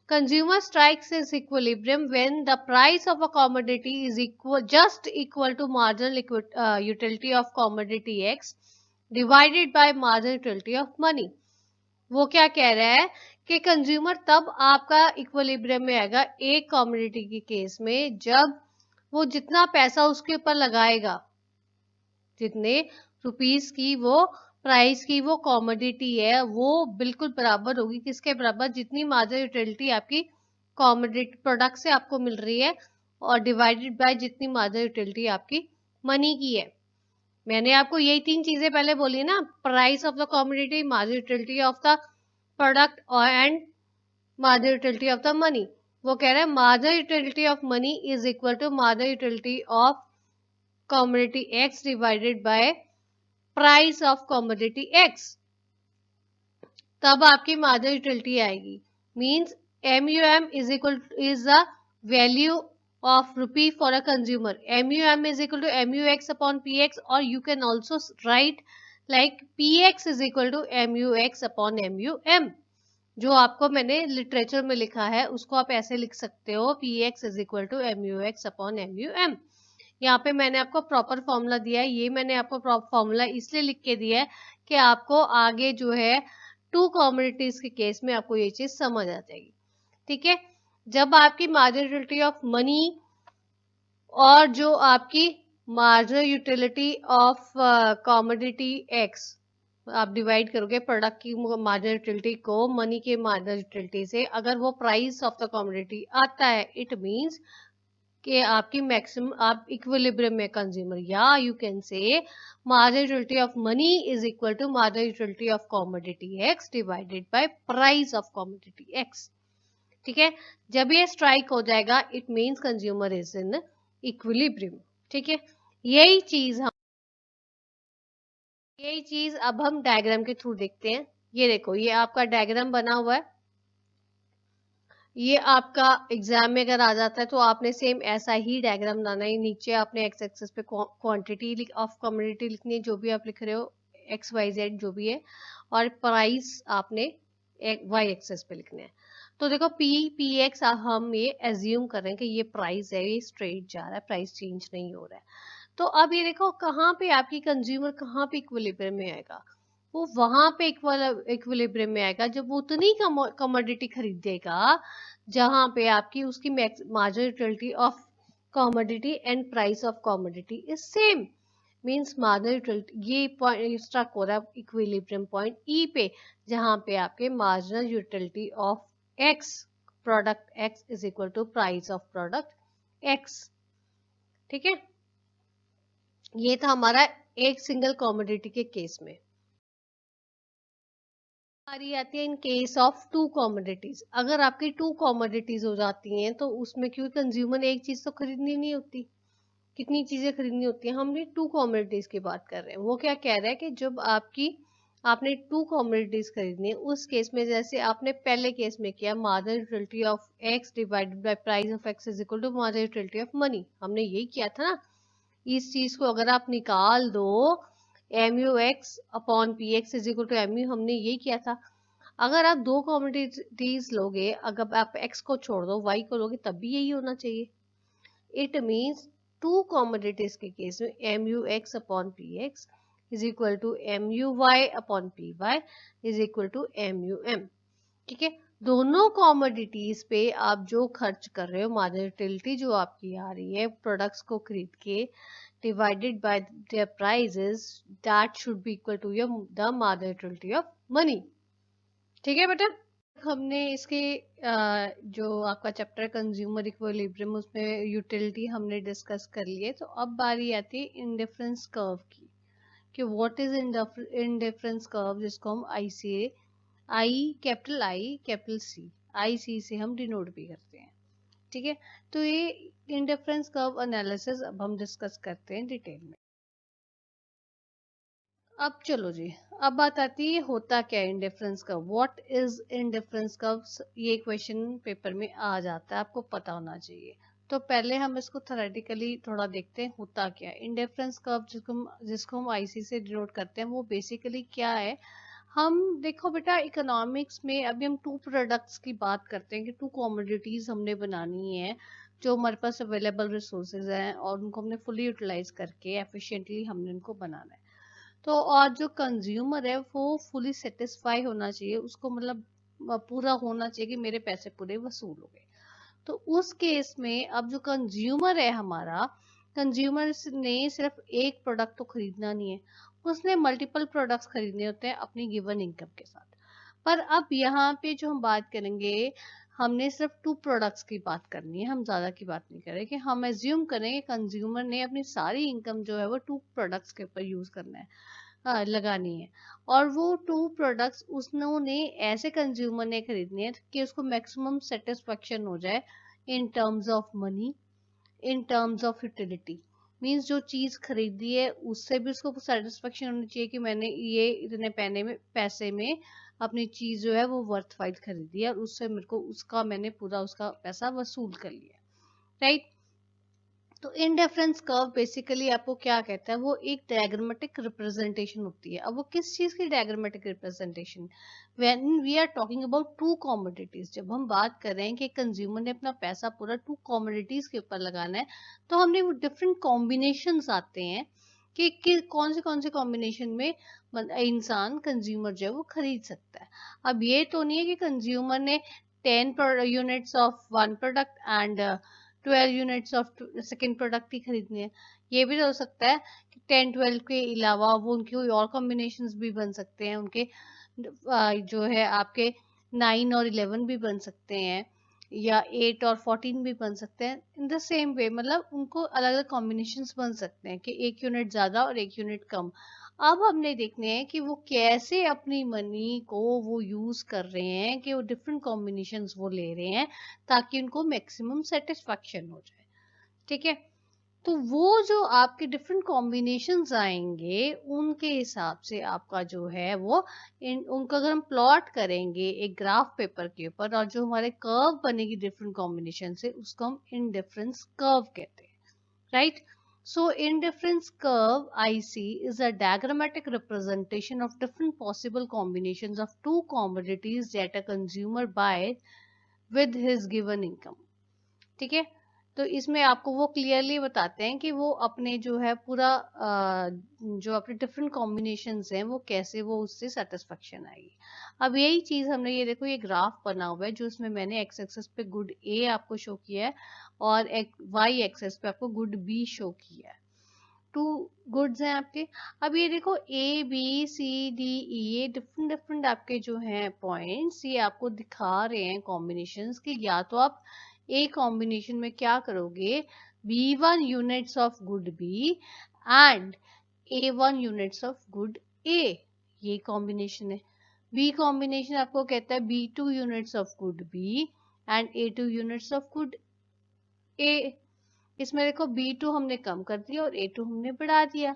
Consumer strikes its equilibrium when the price of a commodity is just equal to marginal utility of commodity X divided by marginal utility of money। वो क्या कह रहा है कि कंज्यूमर तब आपका इक्विलिब्रियम में आएगा एक कमोडिटी के केस में जब वो जितना पैसा उसके ऊपर लगाएगा, जितने रुपीस की वो प्राइस की वो कमोडिटी है, वो बिल्कुल बराबर होगी किसके बराबर? जितनी मार्जिनल यूटिलिटी आपकी कमोडिटी प्रोडक्ट से आपको मिल रही है और डिवाइडेड बाय जितनी मार्जिनल यूटिलिटी आपकी मनी की है। मैंने आपको यही तीन चीजें पहले बोली ना, price of the commodity, marginal utility of the product और and marginal utility of the money. वो कह रहा है marginal utility of money is equal to marginal utility of commodity X divided by price of commodity X. तब आपकी marginal utility आएगी। Means MUM is equal is the value of rupee for a consumer. MUM is equal to MUX upon PX, or you can also write like PX is equal to MUX upon MUM. जो आपको मैंने literature में लिखा है उसको आप ऐसे लिख सकते हो, PX is equal to MUX upon MUM. यहाँ पे मैंने आपको प्रॉपर फॉर्मूला दिया है, ये मैंने आपको फॉर्मूला इसलिए लिख के दिया है कि आपको आगे जो है टू कमोडिटीज के केस में आपको ये चीज समझ आ जाएगी। ठीक है, जब आपकी मार्जिनल यूटिलिटी ऑफ मनी और जो आपकी marginal utility of commodity x आप डिवाइड करोगे प्रोडक्ट की मार्जिनल यूटिलिटी को मनी के मार्जिनल यूटिलिटी से, अगर वो प्राइस ऑफ द कमोडिटी आता है इट मींस कि आपकी मैक्सिमम आप इक्विलिब्रियम में कंज्यूमर, या you can say marginal utility of money is equal to marginal utility of commodity X divided by price of commodity X. ठीक है, जब ये स्ट्राइक हो जाएगा it means consumer is in equilibrium. ठीक है, यही चीज अब हम डायग्राम के थ्रू देखते हैं। ये देखो, ये आपका डायग्राम बना हुआ है, ये आपका एग्जाम में अगर आ जाता है तो आपने सेम ऐसा ही डायग्राम बनाना है। नीचे आपने एक्स एक्सेस पे क्वांटिटी ऑफ कमोडिटी लिखनी है, जो भी आप लिख रहे हो XYZ जो भी है, और प्राइस आपने Y एक्सेस पे लिखने हैं। तो देखो PX हम ये एज्यूम कर रहे हैं कि ये प्राइस है, ये स्ट्रेट जा रहा है, प्राइस चेंज नहीं हो रहा है। तो अब ये देखो कहाँ पे आपकी कंज्यूमर कहाँ पे इक्विलिब्रियम में आएगा, वो वहां पे इक्विलिब्रियम में आएगा जब वो उतनी कमोडिटी खरीदेगा जहां पे आपकी उसकी marginal utility of commodity and price of commodity is same. Means marginal utility ये पॉइंट स्ट्रक हो रहा है इक्विलिब्रियम पॉइंट ई पे, जहां पे आपके marginal utility of X product X is equal to price of product X. ठीक है, ये था हमारा एक सिंगल कमोडिटी के केस में। बारी आती है in case of to commodities. अगर आपकी टू कमोडिटीज हो जाती हैं तो उसमें क्योंकि कंज्यूमर ने एक चीज तो खरीदनी नहीं होती, कितनी चीजें खरीदनी होती हैं। हम टू कमोडिटीज की बात कर रहे हैं। वो क्या कह रहा है कि जब आपने टू कमोडिटीज खरीदनी है उस केस में जैसे आपने पहले केस में किया marginal utility of X divided by price of X is equal to marginal utility of money, हमने यही किया था ना। इस चीज को अगर आप निकाल दो MUX upon PX is equal to MU, हमने यही किया था। अगर आप दो कमोडिटीज लोगे, अगर आप X को छोड़ दो Y को लोगे तब भी यही होना चाहिए। इट मीन्स टू कमोडिटीज के केस में MUX upon PX is equal to MUY upon PY is equal to MUM। ठीक है, दोनों कमोडिटीज पे आप जो खर्च कर रहे हो मार्जिनल यूटिलिटी जो आपकी आ रही है प्रोडक्ट्स को खरीद के divided by their prices that should be equal to the marginal utility of money। ठीक है बेटा, हमने इसके जो आपका चैप्टर कंज्यूमर इक्विलिब्रियम उसमें यूटिलिटी हमने डिस्कस कर लिए। तो अब बारी आती है इंडिफरेंस कर्व की, कि व्हाट इज इंडिफरेंस कर्व, जिसको हम कैपिटल C IC से हम डिनोट भी करते हैं। ठीक है, तो ये इंडिफरेंस कर्व एनालिसिस अब हम डिस्कस करते हैं डिटेल में। अब चलो जी, अब बात आती है होता क्या है indifference curve, what is indifference curve. ये क्वेश्चन पेपर में आ जाता है, आपको पता होना चाहिए। तो पहले हम इसको थ्योरेटिकली थोड़ा देखते हैं होता क्या है इंडिफरेंस कर्व, जिसको हम IC से डिनोट करते हैं। वो बेसिकली क्या है, हम देखो बेटा इकोनॉमिक्स में अभी हम टू प्रोडक्ट्स की बात करते हैं कि टू कमोडिटीज हमने बनानी है जो हमारे पास अवेलेबल रिसोर्सेज हैं और उनको हमने फुली यूटिलाइज करके एफिशिएंटली हमने उनको बनाना है। तो और जो कंज्यूमर है वो फुली सेटिस्फाई होना चाहिए, उसको मतलब पूरा होना चाहिए कि मेरे पैसे पूरे वसूल हो गए। तो उस केस में अब जो कंज्यूमर है हमारा, कंज्यूमर ने सिर्फ एक प्रोडक्ट तो खरीदना नहीं है, उसने मल्टीपल प्रोडक्ट्स खरीदने होते हैं अपनी गिवन इनकम के साथ। पर अब यहाँ पे जो हम बात करेंगे, हमने सिर्फ टू प्रोडक्ट्स की बात करनी है, हम ज्यादा की बात नहीं करें कि हम एज्यूम करें कि कंज्यूमर ने अपनी सारी इनकम जो है वो टू प्रोडक्ट्स के ऊपर यूज करना है। लगानी है, और वो 2 प्रोडक्ट्स उन्होंने ऐसे कंज्यूमर ने खरीदने हैं कि उसको मैक्सिमम सेटिस्फेक्शन हो जाए in terms of money, in terms of utility. Means जो चीज़ खरीदी है उससे भी उसको सेटिस्फेक्शन होनी चाहिए कि मैंने ये इतने पैसे में अपनी चीज़ जो है वो वर्थवाइल खरीदी है, और उससे मेरे को उसका मैंने पूरा उसका पैसा वसूल कर लिया, राइट। तो इंडिफरेंस कर्व बेसिकली आपको क्या कहता है, वो एक डायग्रामेटिक रिप्रेजेंटेशन होती है। अब वो किस चीज की diagrammatic representation, when we are talking about two commodities, जब हम बात कर रहे हैं कि कंज्यूमर ने अपना पैसा पूरा 2 कमोडिटीज के ऊपर लगाना है, तो हमने वो डिफरेंट कॉम्बिनेशन आते हैं कि कौन से कॉम्बिनेशन में इंसान कंज्यूमर जो है वो खरीद सकता है। अब ये तो नहीं है कि कंज्यूमर ने 10 units of one product and 12 units of second product ही खरीदनी है। ये भी तो हो सकता है कि 10-12 के अलावा वो उनके कोई और कॉम्बिनेशंस भी बन सकते हैं, उनके जो है आपके 9 और 11 भी बन सकते हैं, या 8 और 14 भी बन सकते हैं। इन द सेम वे मतलब उनको अलग अलग कॉम्बिनेशंस बन सकते हैं कि 1 यूनिट ज़्यादा और 1 यूनिट कम। अब हमने देखने हैं कि वो कैसे अपनी मनी को वो यूज कर रहे हैं, कि वो डिफरेंट कॉम्बिनेशंस वो ले रहे हैं ताकि उनको मैक्सिमम सेटिस्फैक्शन हो जाए, ठीक है। तो वो जो आपके डिफरेंट कॉम्बिनेशंस आएंगे उनके हिसाब से आपका जो है वो उनको अगर हम प्लॉट करेंगे एक ग्राफ पेपर के ऊपर, और जो हमारे कर्व बनेगी डिफरेंट कॉम्बिनेशन से, उसको हम इंडिफरेंस कर्व कहते हैं, right? So indifference curve IC is a diagrammatic representation of different possible combinations of two commodities that a consumer buys with his given income. ठीक है, तो इसमें आपको वो क्लियरली बताते हैं कि वो अपने जो है पूरा जो अपने डिफरेंट कॉम्बिनेशंस हैं वो कैसे वो उससे सेटिस्फेक्शन आएगी। अब यही चीज हमने ये देखो ये ग्राफ बना हुआ है जो इसमें मैंने एक्स एक्सेस पे गुड ए आपको शो किया है, और वाई एक्सेस पे आपको गुड बी शो किया है। 2 गुड्स हैं आपके। अब ये देखो A B C D E, ये डिफरेंट डिफरेंट आपके जो हैं पॉइंट्स, ये आपको दिखा रहे हैं कॉम्बिनेशंस की। या तो आप ए कॉम्बिनेशन में क्या करोगे, B1 units of good B and A1 units of good A, ये कॉम्बिनेशन है। बी कॉम्बिनेशन आपको कहता है B2 units of good B and A2 units of good A. इसमें देखो B2 हमने कम कर दिया और A2 हमने बढ़ा दिया।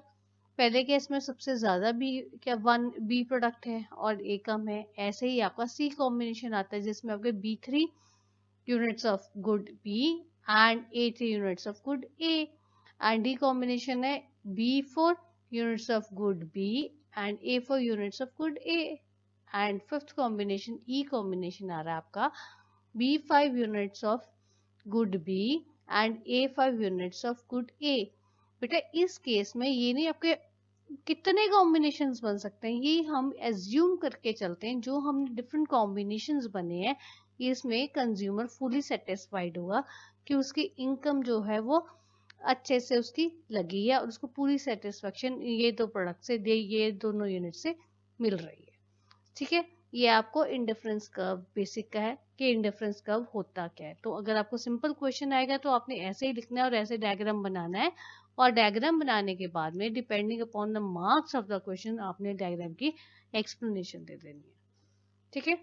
पहले केस में सबसे ज्यादा बी क्या 1 बी प्रोडक्ट है और ए कम है। ऐसे ही आपका सी कॉम्बिनेशन आता है जिसमें आपके B3 units of good B and A3 units of good A, and D combination है B4 units of good B and A4 units of good A, and fifth combination E combination आ रहा है आपका B5 units of good B and A5 units of good A। बेटा इस case में ये नहीं आपके कितने कॉम्बिनेशंस बन सकते हैं, ये हम एज्यूम करके चलते हैं जो हमने डिफरेंट कॉम्बिनेशंस बने हैं, इसमें कंज्यूमर फुली सेटिस्फाइड हुआ कि उसकी इनकम जो है वो अच्छे से उसकी लगी है और उसको पूरी सेटिस्फेक्शन ये दो प्रोडक्ट से ये दोनों यूनिट से मिल रही है, ठीक है। ये आपको इंडिफरेंस कर्व बेसिक का है कि इंडिफरेंस कर्व होता क्या है। तो अगर आपको सिंपल क्वेश्चन आएगा तो आपने ऐसे ही लिखना है और ऐसे डायग्राम बनाना है, और डायग्राम बनाने के बाद में depending upon the marks of the question आपने डायग्राम की एक्सप्लेनेशन दे देनी है, ठीक है।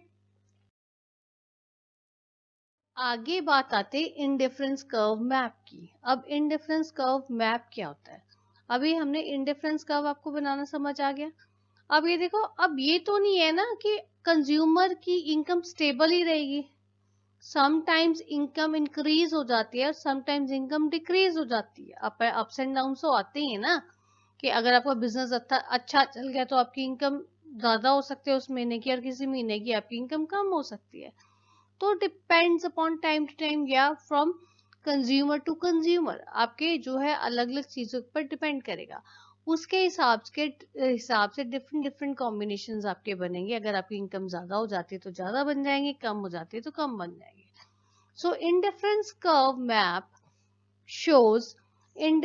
आगे बात आते इंडिफरेंस कर्व मैप की। अब इंडिफरेंस कर्व मैप क्या होता है, अभी हमने इंडिफरेंस कर्व आपको बनाना समझ आ गया। अब ये देखो, अब ये तो नहीं है ना कि कंज्यूमर की इनकम स्टेबल ही रहेगी। समटाइम्स इनकम इंक्रीज हो जाती है और समटाइम्स इनकम डिक्रीज हो जाती है। अप्स एंड डाउन तो आते ही है ना, कि अगर आपका बिजनेस अच्छा चल गया तो आपकी इनकम ज्यादा हो सकती है उस महीने की, और किसी महीने की आपकी इनकम कम हो सकती है। तो depends upon time to time या फ्रॉम कंज्यूमर टू कंज्यूमर, आपके जो है अलग अलग चीजों पर डिपेंड करेगा। उसके हिसाब से डिफरेंट डिफरेंट कॉम्बिनेशंस आपके बनेंगे। अगर आपकी इनकम ज्यादा हो जाती है तो ज्यादा बन जाएंगे, कम हो जाती है तो कम बन जाएंगे। So indifference curve map shows in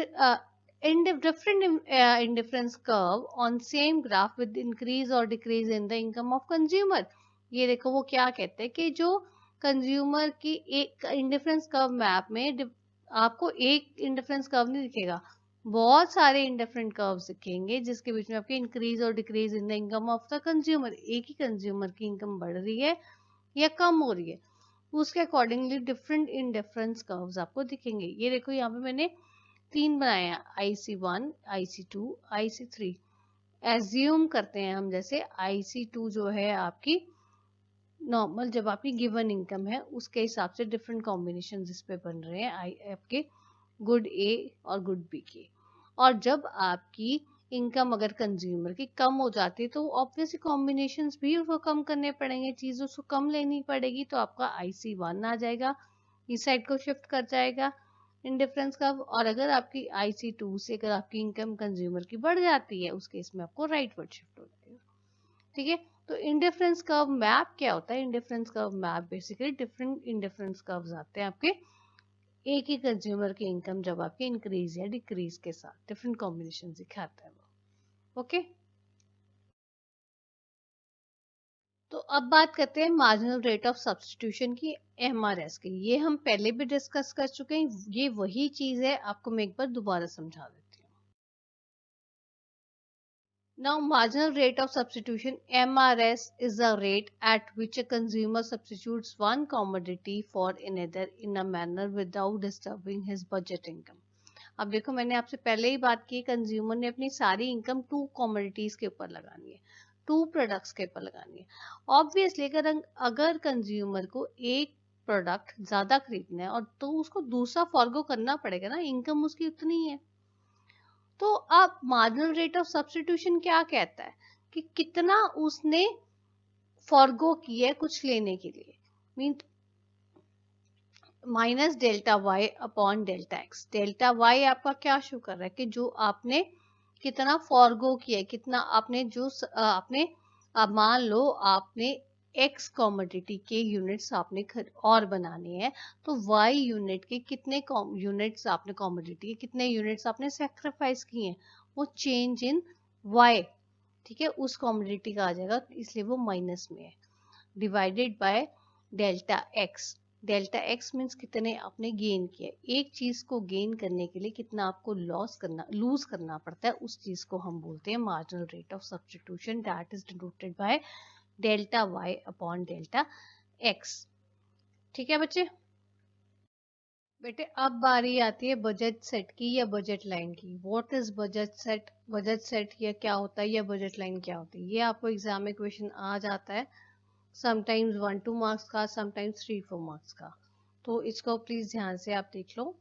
different indifference curve on same graph with increase or decrease in the income of consumer। ये देखो वो क्या कहते हैं कि जो कंज्यूमर की एक इंडिफरेंस कर्व मैप में आपको एक इंडिफरेंस कर्व नहीं दिखेगा, बहुत सारे इंडिफरेंट कर्व्स दिखेंगे जिसके बीच में आपके इंक्रीज और decrease in the income of the consumer, एक ही कंज्यूमर की इनकम बढ़ रही है या कम हो रही है, उसके अकॉर्डिंगली डिफरेंट इंडिफरेंस कर्व्स आपको दिखेंगे। ये देखो यहाँ पे मैंने 3 बनाए हैं, IC1, IC2, IC3। एज्यूम करते हैं हम जैसे IC2 जो है आपकी नॉर्मल, जब आपकी गिवन इनकम है उसके हिसाब से डिफरेंट कॉम्बिनेशन इस पे बन रहे हैं आपके गुड ए और गुड बी के। और जब आपकी इनकम अगर कंज्यूमर की कम हो जाती है तो ऑब्वियसली कॉम्बिनेशंस भी उसको कम करने पड़ेंगे, चीज़ उसको कम लेनी पड़ेगी, तो आपका IC1 आ जाएगा, इस साइड को शिफ्ट कर जाएगा इंडिफरेंस का। और अगर आपकी IC2 से अगर आपकी इनकम कंज्यूमर की बढ़ जाती है उस केस में आपको राइट वर्ड शिफ्ट हो जाएगा। ठीक है, तो इंडिफरेंस कर्व मैप क्या होता है? Indifference curve map basically different indifference curves आते हैं आपके एक ही कंज्यूमर की इनकम जब आपके इंक्रीज या डिक्रीज के साथ डिफरेंट कॉम्बिनेशन दिखाता है वो। ओके, तो अब बात करते हैं मार्जिनल रेट ऑफ सब्स्टिट्यूशन की, MRS की। ये हम पहले भी डिस्कस कर चुके हैं, ये वही चीज है, आपको मैं एक बार दोबारा समझा देती हूँ। Now, marginal rate of substitution (MRS) is the rate at which a consumer substitutes one commodity for another in a manner without disturbing his budget income. अब देखो, मैंने आपसे पहले ही बात की, कंज्यूमर ने अपनी सारी इनकम 2 कमोडिटीज के ऊपर लगानी है, 2 प्रोडक्ट्स के ऊपर लगानी है। ऑब्वियसली अगर कंज्यूमर को एक प्रोडक्ट ज्यादा खरीदना है और तो उसको दूसरा फॉरगो करना पड़ेगा ना, इनकम उसकी उतनी है। तो अब मार्जिनल रेट ऑफ सब्स्टिट्यूशन क्या कहता है कि कितना उसने फॉरगो किया है कुछ लेने के लिए, mean minus delta Y upon delta X. Delta Y आपका क्या शो कर रहा है कि जो आपने कितना फॉरगो किया है, कितना आपने जो आपने, अब मान लो आपने एक्स कॉमोडिटी के यूनिट्स आपने और बनाने हैं, तो वाई यूनिट के कितने यूनिट्स आपने कॉमोडिटी के कितने यूनिट्स आपने सेक्रीफाइस किए हैं, वो चेंज इन वाई, ठीक है, उस कॉमोडिटी का आ जाएगा, इसलिए वो माइनस में है, divided by delta X. Delta x means कितने आपने गेन किया, एक चीज को गेन करने के लिए कितना आपको लूज करना पड़ता है, उस चीज को हम बोलते हैं marginal rate of substitution, that is denoted by delta Y upon delta X. ठीक है बच्चे? बेटे, अब बारी आती है बजट सेट की या बजट लाइन की। What is budget set? Budget set या क्या होता है या बजट लाइन क्या होती है, ये आपको एग्जाम में क्वेश्चन आ जाता है, समटाइम्स 1-2 मार्क्स का, समटाइम्स 3-4 मार्क्स का, तो इसको प्लीज ध्यान से आप देख लो।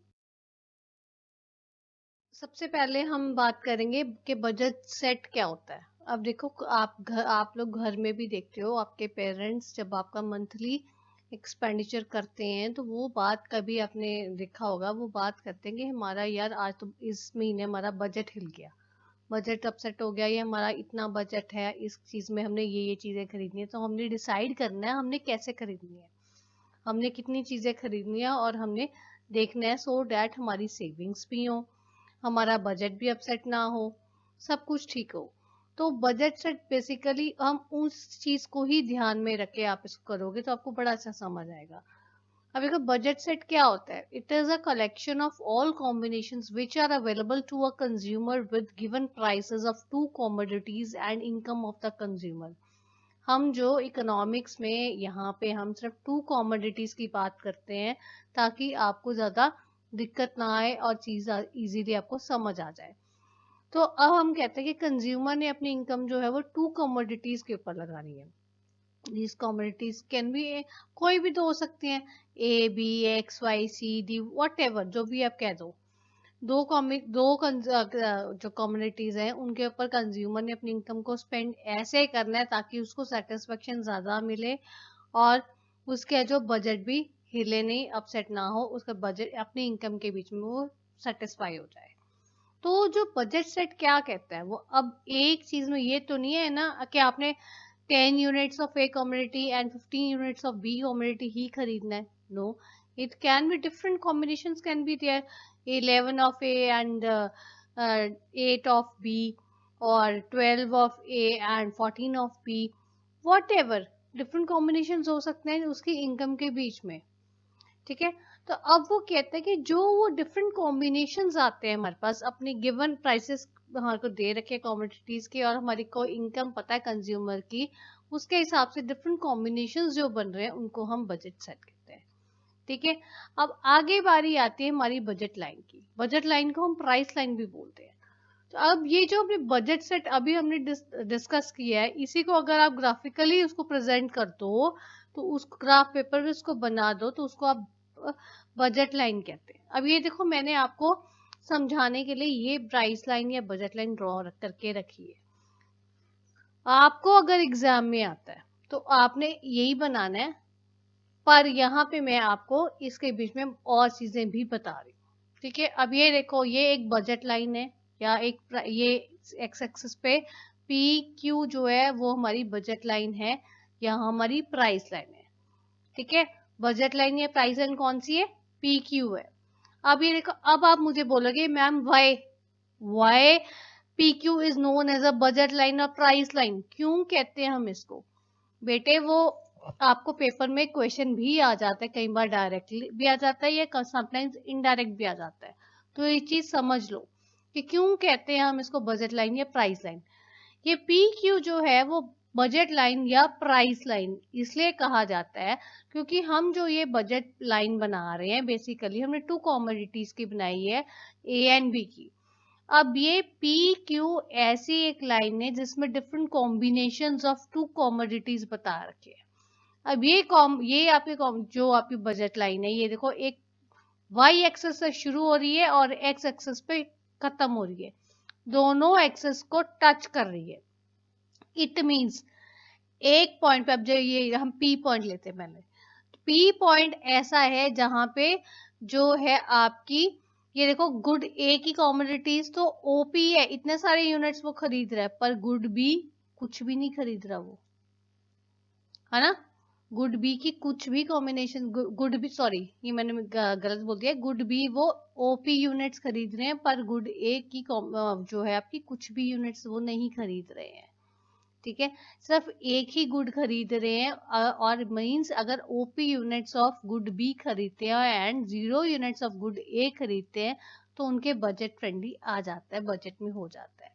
सबसे पहले हम बात करेंगे कि बजट सेट क्या होता है। अब देखो, आप लोग घर में भी देखते हो, आपके पेरेंट्स जब आपका मंथली एक्सपेंडिचर करते हैं तो वो बात कभी आपने देखा होगा, वो बात करते हैं कि हमारा यार आज तो इस महीने हमारा बजट हिल गया, बजट अपसेट हो गया, ये हमारा इतना बजट है, इस चीज़ में हमने ये चीज़ें खरीदनी है, तो हमने डिसाइड करना है हमने कैसे खरीदनी है, हमने कितनी चीज़ें खरीदनी है, और हमने देखना है सो डैट हमारी सेविंग्स भी हो, हमारा बजट भी अपसेट ना हो, सब कुछ ठीक हो। तो बजट सेट बेसिकली हम उस चीज़ को ही ध्यान में रख के आप इसको करोगे तो आपको बड़ा अच्छा समझ आएगा। अब देखो, बजट सेट क्या होता है? It is a collection of all combinations which are available to a consumer with given prices of 2 commodities and income of the consumer. हम जो इकोनॉमिक्स में यहाँ पे हम सिर्फ 2 कमोडिटीज की बात करते हैं ताकि आपको ज्यादा दिक्कत ना आए और चीज इजीली आपको समझ आ जाए। तो अब हम कहते हैं कि कंज्यूमर ने अपनी इनकम जो है वो 2 कमोडिटीज के ऊपर लगानी है। these commodities can be कोई भी तो हो सकती हैं, A B X Y C D whatever, जो भी आप कह दो। जो कम्युनिटीज हैं उनके ऊपर कंज्यूमर ने अपनी इनकम को स्पेंड ऐसे करना है ताकि उसको सेटिस्फेक्शन ज्यादा मिले, और उसके जो बजट भी हिले नहीं, अपसेट ना हो, उसका बजट अपनी इनकम के बीच में वो सेटिस्फाई हो जाए। तो जो बजट सेट क्या कहता है, वो अब एक चीज में ये तो नहीं है ना कि आपने 10 units of A commodity and 15 units of B commodity ही खरीदना है। No, it can be different combinations can be there, 11 of A and 8 of B, or 12 of A and 14 of B, whatever different combinations हो सकते हैं उसकी income के बीच में। ठीक है, तो अब वो कहते हैं कि जो वो डिफरेंट कॉम्बिनेशंस आते हैं हमारे पास, अपनी गिवन प्राइसेस हमारे को दे रखे कमोडिटीज की और हमारी को इनकम पता है कंज्यूमर की, उसके हिसाब से डिफरेंट कॉम्बिनेशंस जो बन रहे हैं उनको हम बजट सेट करते हैं। ठीक है, अब आगे बारी आती है हमारी बजट लाइन की। बजट लाइन को हम प्राइस लाइन भी बोलते हैं। तो अब ये जो अपने बजट सेट अभी हमने डिस्कस किया है, इसी को अगर आप ग्राफिकली उसको प्रेजेंट कर दो, तो उस ग्राफ पेपर में उसको बना दो, तो उसको आप बजट लाइन कहते हैं। अब ये देखो, मैंने आपको समझाने के लिए ये प्राइस लाइन या बजट लाइन ड्रॉ करके रखी है। आपको अगर एग्जाम में आता है तो आपने यही बनाना है, पर यहाँ पे मैं आपको इसके बीच में और चीजें भी बता रही हूँ। ठीक है, अब ये देखो, ये एक बजट लाइन है, या ये एक्स एक्सिस पे पी क्यू जो है वो हमारी बजट लाइन है, या हमारी प्राइस लाइन है। ठीक है, बजट लाइन या प्राइस लाइन कौन सी है? पी क्यू है। अब ये देखो, अब आप मुझे बोलोगे ma'am Y P Q is known as a budget line और प्राइस लाइन, क्यों कहते हैं हम इसको? बेटे वो आपको पेपर में क्वेश्चन भी आ जाता है, कई बार डायरेक्टली भी आ जाता है या समटाइम्स इनडायरेक्ट भी आ जाता है। तो ये चीज समझ लो कि क्यों कहते हैं हम इसको बजट लाइन या प्राइस लाइन। ये पी क्यू जो है वो बजट लाइन या प्राइस लाइन इसलिए कहा जाता है क्योंकि हम जो ये बजट लाइन बना रहे हैं, बेसिकली हमने 2 कमोडिटीज की बनाई है, ए एंड बी की। अब ये पी क्यू ऐसी एक लाइन है जिसमें डिफरेंट कॉम्बिनेशंस ऑफ 2 कमोडिटीज बता रखे हैं। अब ये आपके जो आपकी बजट लाइन है, ये देखो, एक वाई एक्सेस से शुरू हो रही है और एक्स एक्सेस पे खत्म हो रही है, दोनों एक्सेस को टच कर रही है। इट मींस एक पॉइंट पे, अब जो ये हम पी पॉइंट लेते हैं पहले, पी पॉइंट ऐसा है जहां पे जो है आपकी, ये देखो, गुड ए की कमोडिटीज तो ओपी है, इतने सारे यूनिट्स वो खरीद रहा है, पर गुड बी कुछ भी नहीं खरीद रहा वो, है ना? गुड बी की कुछ भी कॉम्बिनेशन, गुड बी, सॉरी ये मैंने गलत बोल दिया, गुड बी वो ओपी यूनिट्स खरीद रहे हैं, पर गुड ए की जो है आपकी कुछ भी यूनिट्स वो नहीं खरीद रहे हैं। ठीक है, सिर्फ एक ही गुड खरीद रहे हैं, और मींस अगर OP units of good B खरीदते हैं and 0 units of good A खरीदते हैं, तो उनके बजट फ्रेंडली आ जाता है, बजट में हो जाता है।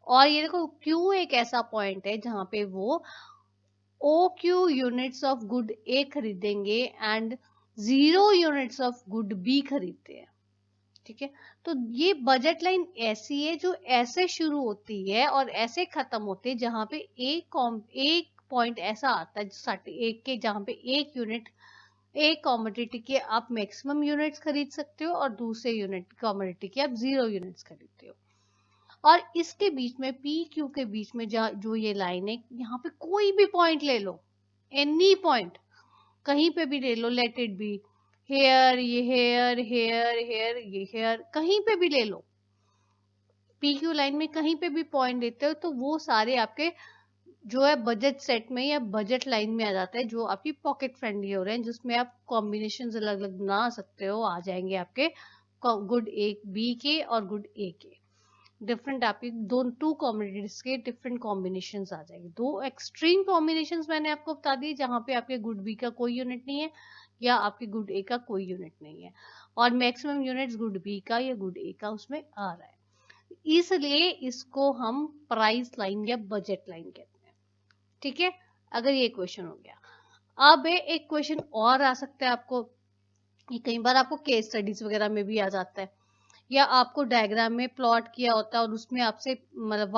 और ये देखो, क्यू एक ऐसा पॉइंट है जहां पे वो O Q units of good A खरीदेंगे and 0 units of good B खरीदते हैं। ठीक है, तो ये बजट लाइन ऐसी है जो ऐसे शुरू होती है और ऐसे खत्म होती है, जहां पे एक पॉइंट ऐसा आता है एक के, जहां पे एक यूनिट, एक कॉमोडिटी के आप मैक्सिमम यूनिट्स खरीद सकते हो और दूसरे यूनिट कॉमोडिटी के आप 0 यूनिट्स खरीदते हो। और इसके बीच में पी क्यू के बीच में जो ये लाइन है, यहाँ पे कोई भी पॉइंट ले लो, एनी पॉइंट कहीं पे भी ले लो, लेट इट बी हेयर, ये हेयर, हेयर, हेयर, ये हेयर, कहीं पे भी ले लो, पी क्यू लाइन में कहीं पे भी पॉइंट देते हो तो वो सारे आपके जो है बजट सेट में या बजट लाइन में आ जाता है, जो आपकी पॉकेट फ्रेंडली हो रहे हैं, जिसमें आप कॉम्बिनेशन अलग अलग बना सकते हो, आ जाएंगे आपके गुड ए बी के और गुड ए के डिफरेंट, आपकी टू कॉम्बिनेटर्स के डिफरेंट कॉम्बिनेशंस आ जाएंगे। दो एक्सट्रीम कॉम्बिनेशंस मैंने आपको बता दिए, जहां पे आपके गुड बी का कोई यूनिट नहीं है या आपके गुड ए का कोई यूनिट नहीं है, और मैक्सिमम यूनिट्स गुड बी का या गुड ए का उसमें आ रहा है, इसलिए इसको हम प्राइस लाइन या बजट लाइन कहते हैं। ठीक है, अगर ये क्वेश्चन हो गया। अब एक क्वेश्चन और आ सकता है आपको, ये कई बार आपको केस स्टडीज वगैरह में भी आ जाता है, या आपको डायग्राम में प्लॉट किया होता है और उसमें आपसे मतलब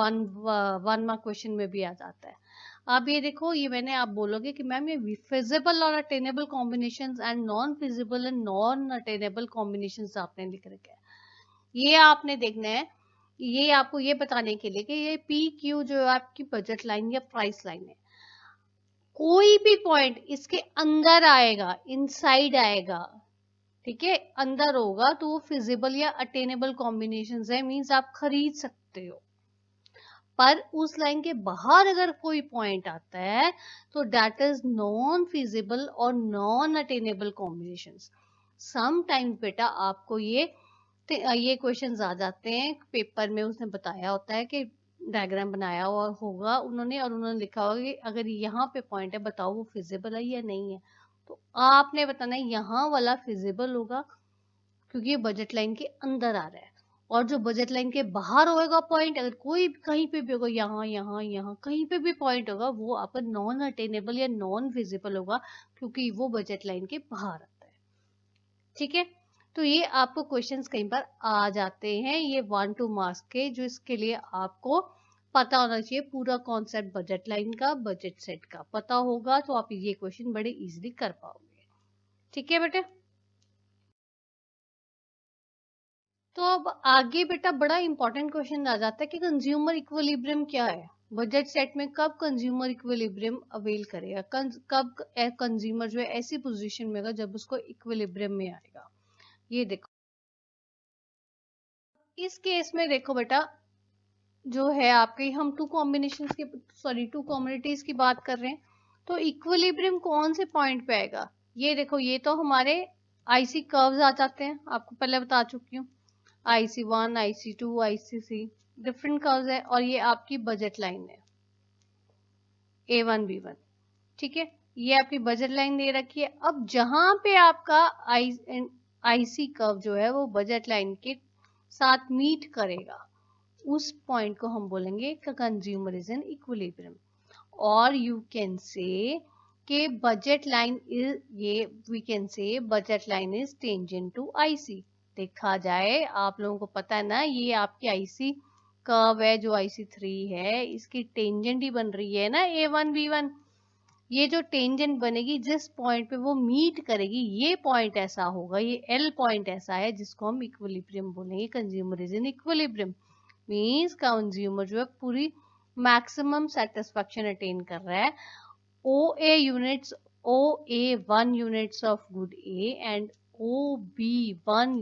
वन मार्क क्वेश्चन में भी आ जाता है। आप ये देखो, ये मैंने, आप बोलोगे कि मैम ये फिजिबल और attainable combinations and non feasible and non attainable combinations आपने लिख रखे हैं, ये आपने देखना है। ये आपको ये बताने के लिए कि ये पी क्यू जो आपकी बजट लाइन या प्राइस लाइन है, कोई भी पॉइंट इसके अंदर आएगा, इनसाइड आएगा, ठीक है, अंदर होगा, तो वो फिजिबल या अटेनेबल कॉम्बिनेशंस है, मींस आप खरीद सकते हो। पर उस लाइन के बाहर अगर कोई पॉइंट आता है तो दैट इज नॉन फिजिबल और नॉन अटेनेबल कॉम्बिनेशंस। समटाइम्स बेटा आपको ये क्वेश्चंस आ जाते हैं पेपर में, उसने बताया होता है कि डायग्राम बनाया हुआ होगा उन्होंने और उन्होंने लिखा होगा कि अगर यहाँ पे पॉइंट है, बताओ वो फिजिबल है या नहीं है, तो आपने बताना है यहाँ वाला फिजिबल होगा क्योंकि ये बजट लाइन के अंदर आ रहा है, और जो बजट लाइन के बाहर होगा पॉइंट, अगर कोई कहीं पे भी होगा, यहाँ यहाँ यहाँ कहीं पे भी पॉइंट होगा, वो आपका नॉन अटेनेबल या नॉन विजिबल होगा क्योंकि वो बजट लाइन के बाहर आता है। ठीक है, तो ये आपको क्वेश्चंस कई बार आ जाते हैं, ये 1-2 मार्क्स के, जो इसके लिए आपको पता होना चाहिए पूरा कॉन्सेप्ट बजट लाइन का, बजट सेट का पता होगा तो आप ये क्वेश्चन बड़े इजीली कर पाओगे। ठीक है बेटा, तो अब आगे बेटा बड़ा इंपॉर्टेंट क्वेश्चन आ जाता है कि कंज्यूमर इक्विलिब्रियम क्या है। बजट सेट में कब कंज्यूमर इक्विलिब्रियम अवेल करेगा, कब कंज्यूमर जो है ऐसी पोजीशन में होगा जब उसको इक्विलिब्रियम में आएगा। ये देखो, इस केस में देखो बेटा, जो है आपके, हम टू कॉम्बिनेशन की, सॉरी टू कम्युनिटीज की बात कर रहे हैं, तो इक्विलिब्रियम कौन से पॉइंट पे आएगा। ये देखो, ये तो हमारे आईसी कर्व्स आ जाते हैं, आपको पहले बता चुकी हूँ, IC1, IC2, ICC different curves है, और ये आपकी बजट लाइन है A1 B1। ठीक है, ये आपकी बजट लाइन दे रखी है। अब जहां पे आपका आईसी कर्व जो है वो बजट लाइन के साथ मीट करेगा, उस पॉइंट को हम बोलेंगे कंज्यूमर इज इन इक्विलिब्रियम, और यू कैन से कि बजट लाइन इज, ये we can say budget line is tangent to IC. देखा जाए, आप लोगों को पता है ना, ये आपकी आईसी कर्व है जो IC3 है, इसकी टेंजेंट ही बन रही है ना A1 B1। ये जो टेंजेंट बनेगी, जिस पॉइंट पे वो मीट करेगी, ये पॉइंट ऐसा होगा, ये L पॉइंट ऐसा है जिसको हम इक्विलिब्रियम बोलेंगे, consumer is in equilibrium. Means consumer जो है पूरी मैक्सिमम सेटिस्फेक्शन अटेन कर रहा है। OA units, OA1 units of good A and OB1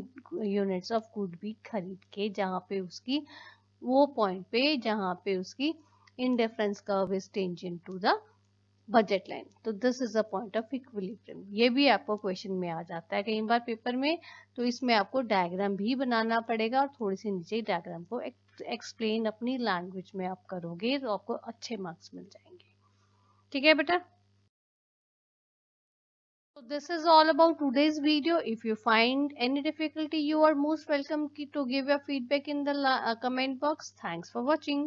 units of good B खरीद के, जहाँ पे उसकी वो पॉइंट पे जहाँ पे उसकी indifference curve is tangent to the budget line, तो this is a point of equilibrium. ये भी आपको क्वेश्चन में आ जाता है कई बार पेपर में, तो इसमें आपको डायग्राम भी बनाना पड़ेगा, और थोड़ी सी नीचे डायग्राम को एक्सप्लेन अपनी लैंग्वेज में आप करोगे तो आपको अच्छे मार्क्स मिल जाएंगे। ठीक है बेटा, so this is all about today's video. If you find any difficulty, you are most welcome to give your feedback in the comment box. Thanks for watching.